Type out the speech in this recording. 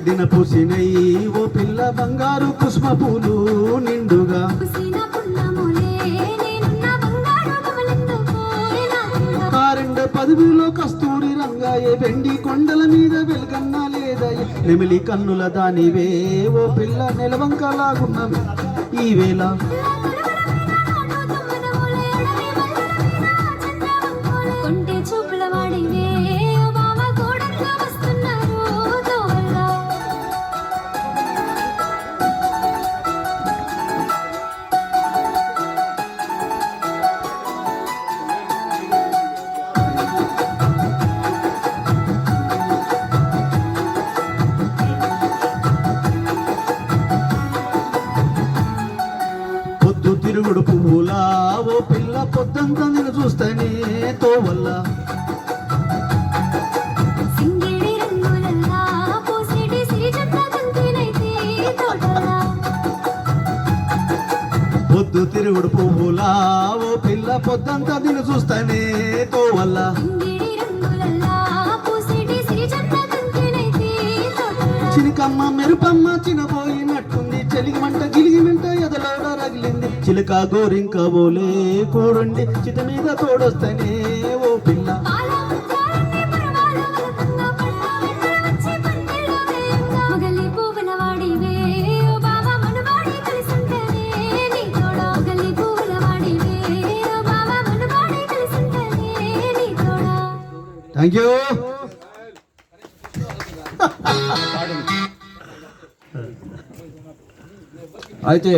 గడ్డిన పూసినై ఓ పిల్ల బంగారు కుసుమ పూలు నిండుగా కారెండ పదవిలో కస్తూరి రంగాయే వెండి కొండల మీద వెలుగన్నా లేదయ్య నెమిలి కన్నుల దానివే ఓ పిల్ల నెలవంకలాగున్నవి ఈ వేళ తిరుగుడు పువ్వులా ఓ పిల్ల పొద్దంతా నేను చూస్తానే తోవల్ల పొద్దు తిరుగుడు పువ్వులా ఓ పిల్ల పొద్దంతా నేను చూస్తానే తోవల్ల చినికమ్మ మెరుపమ్మ చినబోయినట్టుంది చెలిగిమంట గిలిగిమంట ఎదలోడ రగిలింది చిలక గోరింక బోలే కూడుండి చిత మీద తోడొస్తానే ఓ పిల్ల థ్యాంక్ యూ అయితే